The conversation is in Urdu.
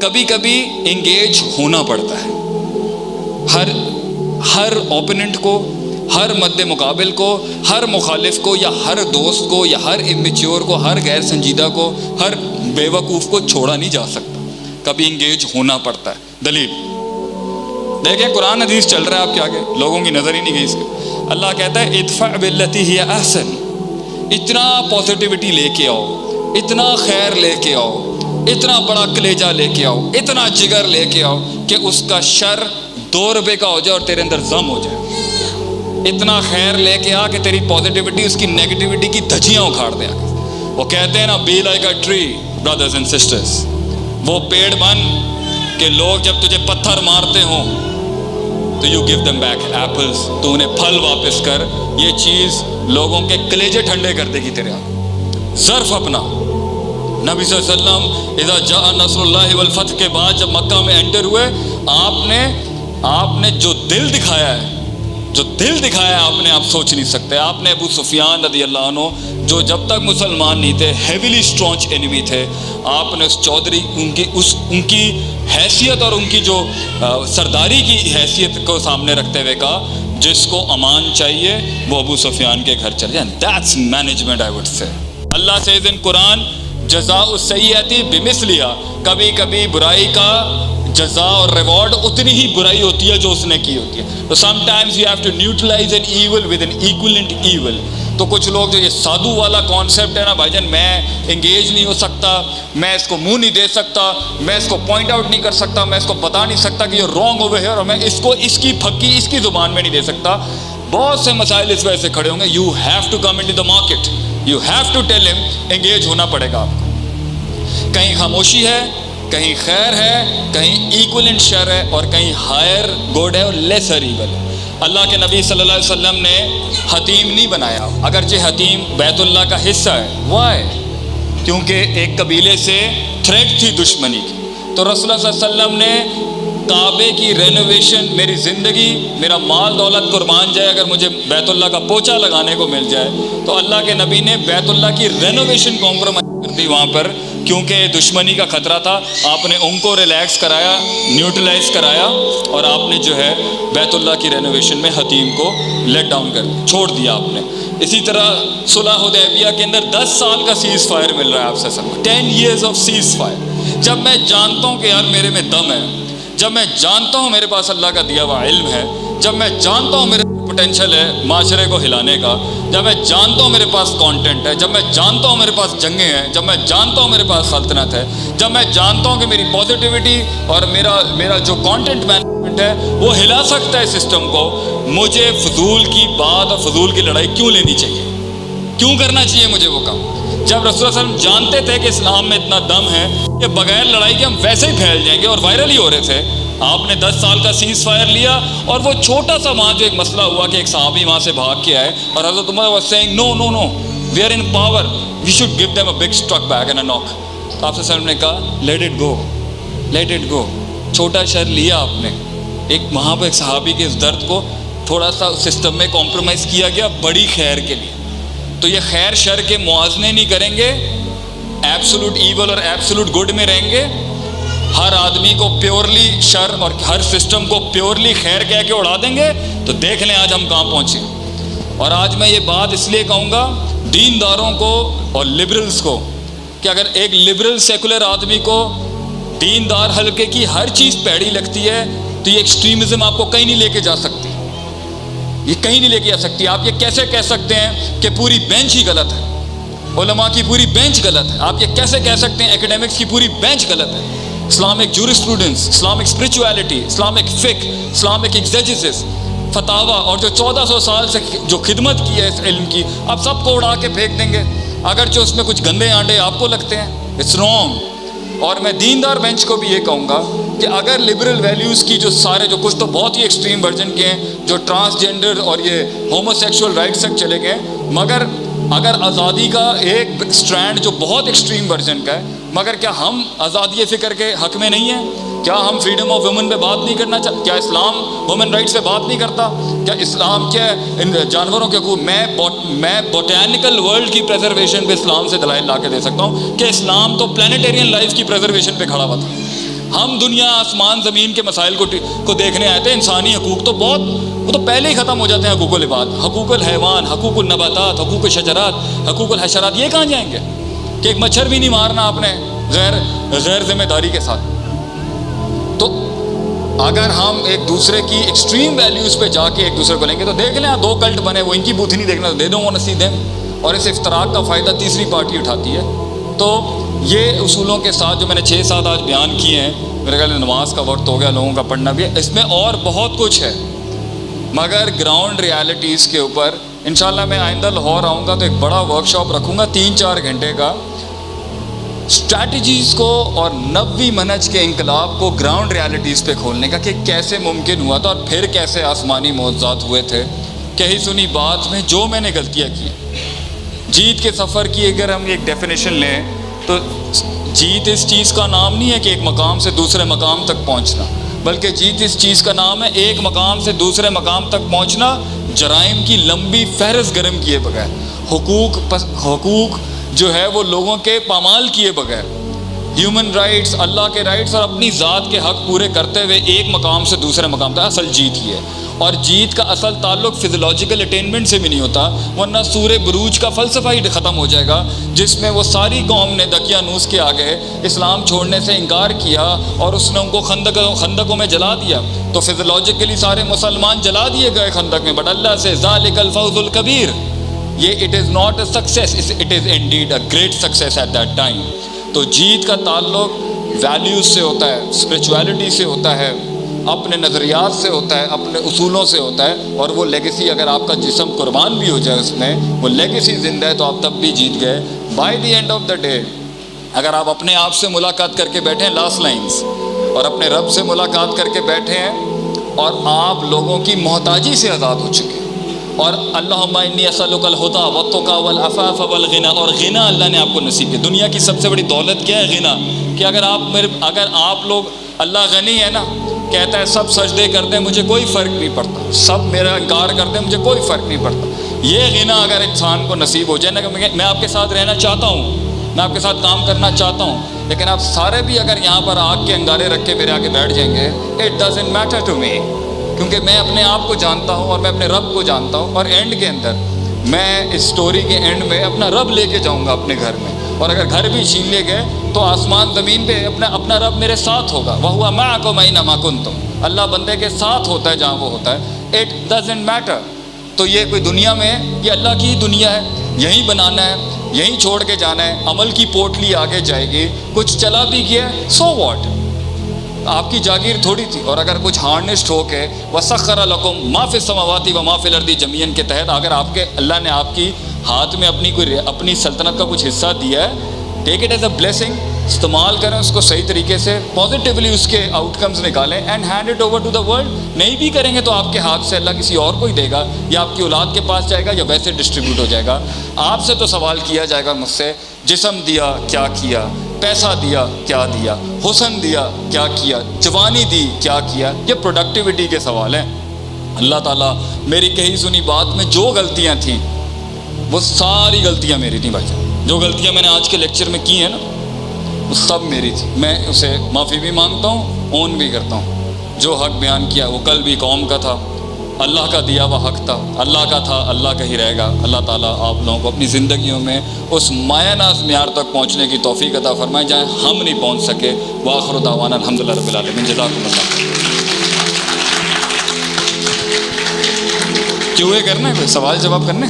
کبھی کبھی انگیج ہونا پڑتا ہے. ہر اوپوننٹ کو، ہر مد مقابل کو، ہر مخالف کو یا ہر دوست کو یا ہر امیچیور کو، ہر غیر سنجیدہ کو، ہر بیوقوف کو چھوڑا نہیں جا سکتا. کبھی انگیج ہونا پڑتا ہے. دلیل دیکھیں، قرآن حدیث چل رہا ہے آپ کے آگے، لوگوں کی نظر ہی نہیں گئی اس کے. اللہ کہتا ہے ادفع باللتی ہی احسن، اتنا پازیٹیوٹی لے کے آؤ، اتنا خیر لے کے آؤ، اتنا بڑا کلیجہ لے کے آؤ، اتنا جگر لے کے آؤ کہ اس کا شر 2 روپے کا ہو جائے اور تیرے اندر ضم ہو جائے. اتنا خیر لے کے آ کہ تیری پازیٹیوٹی اس کی نیگیٹیوٹی کی دھجیاں اکھاڑ دے. وہ کہتے ہیں نا، be like a tree brothers and sisters, وہ پیڑ بن کہ لوگ جب تجھے پتھر مارتے ہوں تو you give them back apples, تو انہیں پھل واپس کر. یہ چیز لوگوں کے کلیجے ٹھنڈے کر دے گی تیرے آگے. ظرف اپنا. نبی صلی اللہ علیہ وسلم اذا جاء نصر اللہ والفتح کے بعد جب مکہ میں انٹر ہوئے، آپ نے جو دل دکھایا ہے آپ نے، آپ سوچ نہیں سکتے. آپ نے ابو سفیان رضی اللہ عنہ، جو جب تک مسلمان نہیں تھے ہیویلی اسٹرانچ انیمی تھے، آپ نے اس چودھری ان کی حیثیت اور ان کی جو سرداری کی حیثیت کو سامنے رکھتے ہوئے کہا جس کو امان چاہیے وہ ابو سفیان کے گھر چلے جائیں. That's management I would say. Allah says in قرآن جزاء السیئۃ بمثلہا، کبھی کبھی برائی کا جزا اور ریوارڈ اتنی ہی برائی ہوتی ہے جو اس نے کی ہوتی ہے. تو sometimes you have to neutralise an evil with an equivalent evil. تو کچھ لوگ جو یہ سادھو والا کانسیپٹ ہے نا بھائی جان، میں انگیج نہیں ہو سکتا، میں اس کو منہ نہیں دے سکتا، میں اس کو پوائنٹ آؤٹ نہیں کر سکتا، میں اس کو بتا نہیں سکتا کہ یہ رانگ اوور ہیئر، اور میں اس کو اس کی پھکی اس کی زبان میں نہیں دے سکتا. بہت سے مسائل اس وجہ سے کھڑے ہوں گے. You have to come into the market, you have to tell ہم، انگیج ہونا پڑے گا آپ کو. کہیں خاموشی ہے، کہیں خیر ہے، کہیں ایکولنٹ شر ہے، اور کہیں ہائر گڈ ہے اور لیسر ایول ہے. اللہ کے نبی صلی اللہ علیہ وسلم نے حتیم نہیں بنایا، اگرچہ حتیم بیت اللہ کا حصہ ہے. وائی؟ کیونکہ ایک قبیلے سے تھریٹ تھی دشمنی کی. تو رسول اللہ صلی اللہ علیہ وسلم نے کعبے کی رینوویشن، میری زندگی میرا مال دولت قربان جائے اگر مجھے بیت اللہ کا پوچھا لگانے کو مل جائے، تو اللہ کے نبی نے بیت اللہ کی رینوویشن کمپرومائز کر دی وہاں پر، کیونکہ دشمنی کا خطرہ تھا. آپ نے ان کو ریلیکس کرایا، نیوٹرلائز کرایا، اور آپ نے جو ہے بیت اللہ کی رینوویشن میں حتیم کو لیٹ ڈاؤن کر چھوڑ دیا آپ نے. اسی طرح صلح حدیبیہ کے اندر 10 سال کا سیز فائر مل رہا ہے آپ سے سب کو، 10 years of سیز فائر. جب میں جانتا ہوں کہ یار میرے میں دم ہے، جب میں جانتا ہوں میرے پاس اللہ کا دیا ہوا علم ہے، جب میں جانتا ہوں میرے پوٹینشیل ہے معاشرے کو ہلانے کا، جب میں جانتا ہوں میرے پاس کانٹینٹ ہے، جب میں جانتا ہوں میرے پاس جنگیں ہیں، جب میں جانتا ہوں میرے پاس سلطنت ہے، جب میں جانتا ہوں کہ میری پازیٹیوٹی اور میرا جو کانٹینٹ مینجمنٹ ہے وہ ہلا سکتا ہے سسٹم کو، مجھے فضول کی بات اور فضول کی لڑائی کیوں لینی چاہیے؟ کیوں کرنا چاہیے مجھے وہ کام؟ جب رسول اللہ صلی اللہ علیہ وسلم جانتے تھے کہ اسلام میں اتنا دم ہے کہ بغیر لڑائی کے ہم ویسے ہی پھیل جائیں گے اور وائرل ہی ہو رہے تھے، آپ نے 10 سال کا سیز فائر لیا. اور وہ چھوٹا سا وہاں جو ایک مسئلہ ہوا کہ ایک صحابی وہاں سے بھاگ کے آئے اور حضرت عمر was saying no we are in power, we should give them a big struck back and a knock. تو آپ سے نے کہا let it go. چھوٹا شر لیا آپ نے، ایک وہاں پہ ایک صحابی کے اس درد کو تھوڑا سا سسٹم میں کمپرومائز کیا گیا بڑی خیر کے لیے. تو یہ خیر شر کے موازنے نہیں کریں گے، ایبسولوٹ ایول اور ایبسولوٹ گڈ میں رہیں گے. ہر آدمی کو پیورلی شر اور ہر سسٹم کو پیورلی خیر کہہ کے اڑا دیں گے تو دیکھ لیں آج ہم کہاں پہنچے. اور آج میں یہ بات اس لیے کہوں گا دینداروں کو اور لبرلز کو کہ اگر ایک لبرل سیکولر آدمی کو دیندار حلقے کی ہر چیز پیڑی لگتی ہے تو یہ ایکسٹریمزم آپ کو کہیں نہیں لے کے جا سکتی، یہ کہیں نہیں لے کے جا سکتی. آپ یہ کیسے کہہ سکتے ہیں کہ پوری بینچ ہی غلط ہے، علماء کی پوری بینچ غلط ہے؟ آپ یہ کیسے کہہ سکتے ہیں ایکیڈیمکس کی پوری بینچ غلط ہے؟ Islamic jurisprudence, Islamic spirituality, Islamic فقہ، اسلامک ایگزیجسس، فتاوا، اور جو 1400 سال سے جو خدمت کی ہے اس علم کی، آپ سب کو اڑا کے پھینک دیں گے اگرچہ اس میں کچھ گندے آنڈے آپ کو لگتے ہیں. It's wrong. اور میں دیندار بینچ کو بھی یہ کہوں گا کہ اگر لبرل ویلیوز کی جو سارے جو کچھ تو بہت ہی ایکسٹریم ورژن کے ہیں، جو ٹرانسجینڈر اور یہ ہومو سیکشول رائٹس تک چلے گئے، مگر اگر آزادی کا ایک سٹرینڈ جو بہت ایکسٹریم ورژن کا ہے، مگر کیا ہم آزادی فکر کے حق میں نہیں ہیں؟ کیا ہم فریڈم آف وومن پہ بات نہیں کرنا چاہتے؟ کیا اسلام وومن رائٹس پہ بات نہیں کرتا؟ کیا اسلام کیا ان جانوروں کے حقوق؟ میں بوٹینیکل ورلڈ کی پریزرویشن پہ اسلام سے دلائل لا کے دے سکتا ہوں کہ اسلام تو پلانیٹیرین لائف کی پریزرویشن پہ کھڑا ہوا تھا. ہم دنیا آسمان زمین کے مسائل کو دیکھنے آئے تھے. انسانی حقوق تو بہت وہ تو پہلے ہی ختم ہو جاتے ہیں. حقوق العباد, حقوق الحیوان, حقوق النباتات, حقوق الشجرات, حقوق الحشرات, یہ کہاں جائیں گے کہ ایک مچھر بھی نہیں مارنا آپ نے غیر ذمہ داری کے ساتھ. تو اگر ہم ایک دوسرے کی ایکسٹریم ویلیوز پہ جا کے ایک دوسرے کو لیں گے تو دیکھ لیں دو کلٹ بنے, وہ ان کی بوتھ نہیں دیکھنا تو دے دو وہ نصیب دیں, اور اس افتراق کا فائدہ تیسری پارٹی اٹھاتی ہے. تو یہ اصولوں کے ساتھ جو میں نے 6-7 آج بیان کیے ہیں, میرے خیال نماز کا وقت ہو گیا, لوگوں کا پڑھنا بھی ہے, اس میں اور بہت کچھ ہے, مگر گراؤنڈ ریالٹیز کے اوپر انشاءاللہ میں آئندہ لاہور آؤں گا تو ایک بڑا ورک شاپ رکھوں گا 3-4 گھنٹے کا, اسٹریٹجیز کو اور نبوی منہج کے انقلاب کو گراؤنڈ ریالٹیز پہ کھولنے کا کہ کیسے ممکن ہوا تھا اور پھر کیسے آسمانی معجزات ہوئے تھے. کہی سنی بات میں جو میں نے غلطیاں کی ہیں, جیت کے سفر کی اگر ہم ایک ڈیفینیشن لیں تو جیت اس چیز کا نام نہیں ہے کہ ایک مقام سے دوسرے مقام تک پہنچنا, بلکہ جیت اس چیز کا نام ہے ایک مقام سے دوسرے مقام تک پہنچنا جرائم کی لمبی فہرست گرم کیے بغیر, حقوق جو ہے وہ لوگوں کے پامال کیے بغیر, ہیومن رائٹس, اللہ کے رائٹس اور اپنی ذات کے حق پورے کرتے ہوئے ایک مقام سے دوسرے مقام تک. اصل جیت ہی ہے, اور جیت کا اصل تعلق فزیولوجیکل اٹینمنٹ سے بھی نہیں ہوتا, ورنہ سورہ بروج کا فلسفہ ہی ختم ہو جائے گا جس میں وہ ساری قوم نے دقیانوس کے آگے اسلام چھوڑنے سے انکار کیا اور اس نے ان کو خندقوں میں جلا دیا. تو فزیولوجیکلی سارے مسلمان جلا دیے گئے خندق میں, بٹ اللہ سے ذالک الفوز الکبیر, یہ it is not a success, it is indeed a great success at that time. تو جیت کا تعلق ویلیوز سے ہوتا ہے, اسپرچویلٹی سے ہوتا ہے, اپنے نظریات سے ہوتا ہے, اپنے اصولوں سے ہوتا ہے, اور وہ لیگیسی اگر آپ کا جسم قربان بھی ہو جائے اس میں, وہ لیگیسی زندہ ہے تو آپ تب بھی جیت گئے. By the end of the day اگر آپ اپنے آپ سے ملاقات کر کے بیٹھے ہیں, لاسٹ لائنز, اور اپنے رب سے ملاقات کر کے بیٹھے ہیں اور آپ لوگوں کی محتاجی سے آزاد ہو چکے ہیں, اور اللہم انی اسألک الہدی والتقی والعفاف والغنی, اور غنا اللہ نے آپ کو نصیب کیا. دنیا کی سب سے بڑی دولت کیا ہے؟ غنا. کہ اگر آپ لوگ, اللہ غنی ہے نا, کہتا ہے سب سجدے کرتے ہیں مجھے کوئی فرق نہیں پڑتا, سب میرا انکار کرتے ہیں مجھے کوئی فرق نہیں پڑتا. یہ غنا اگر انسان کو نصیب ہو جائے نا کہ میں آپ کے ساتھ رہنا چاہتا ہوں, میں آپ کے ساتھ کام کرنا چاہتا ہوں, لیکن آپ سارے بھی اگر یہاں پر آگ کے انگارے رکھ کے میرے آگے بیٹھ جائیں گے, it doesn't matter to me, کیونکہ میں اپنے آپ کو جانتا ہوں اور میں اپنے رب کو جانتا ہوں, اور اینڈ کے اندر میں اس سٹوری کے اینڈ میں اپنا رب لے کے جاؤں گا اپنے گھر میں, اور اگر گھر بھی چھین لے گئے تو آسمان زمین پہ اپنا رب میرے ساتھ ہوگا. وَهُوَ مَعَكُمْ أَيْنَمَا كُنتُمْ, اللہ بندے کے ساتھ ہوتا ہے جہاں وہ ہوتا ہے. It doesn't metre. تو یہ کوئی دنیا میں, یہ اللہ کی دنیا ہے, یہیں بنانا ہے, یہیں چھوڑ کے جانا ہے, عمل کی پوٹلی آگے جائے گی, کچھ چلا بھی گیا سو واٹ, آپ کی جاگیر تھوڑی تھی. اور اگر کچھ ہارنسڈ ہو کے وَسَخَّرَ لَكُم مَا فِي السَّمَاوَاتِ وَمَا فِي الْأَرْضِ جَمِيعًا کے تحت اگر آپ کے اللہ نے آپ کی ہاتھ میں اپنی سلطنت کا کچھ حصہ دیا ہے, take it as a blessing, استعمال کریں اس کو صحیح طریقے سے, پازیٹیولی اس کے آؤٹ کمز نکالیں and hand it over to the world. نہیں بھی کریں گے تو آپ کے ہاتھ سے اللہ کسی اور کو ہی دے گا, یا آپ کی اولاد کے پاس جائے گا, یا ویسے ڈسٹریبیوٹ ہو جائے گا. آپ سے تو سوال کیا جائے گا مجھ سے, جسم دیا کیا کیا, پیسہ دیا کیا دیا, حسن دیا کیا کیا, جوانی دی کیا کیا. یہ پروڈکٹیوٹی کے سوال ہیں. اللہ تعالیٰ میری کہی سنی بات میں جو غلطیاں تھیں وہ ساری غلطیاں میری تھیں بھائی جان. جو غلطیاں میں نے آج کے لیکچر میں کی ہیں نا وہ سب میری تھی. میں اسے معافی بھی مانگتا ہوں, اون بھی کرتا ہوں. جو حق بیان کیا وہ کل بھی قوم کا تھا, اللہ کا دیا ہوا حق تھا, اللہ کا تھا, اللہ کا ہی رہے گا. اللہ تعالیٰ آپ لوگوں کو اپنی زندگیوں میں اس مایہ ناز معیار تک پہنچنے کی توفیق عطا فرمائے جہاں ہم نہیں پہنچ سکے. وآخر دعوانا الحمدللہ رب العالمین. جزاکم اللہ. کیوں یہ کرنا ہے, کوئی سوال جواب کرنے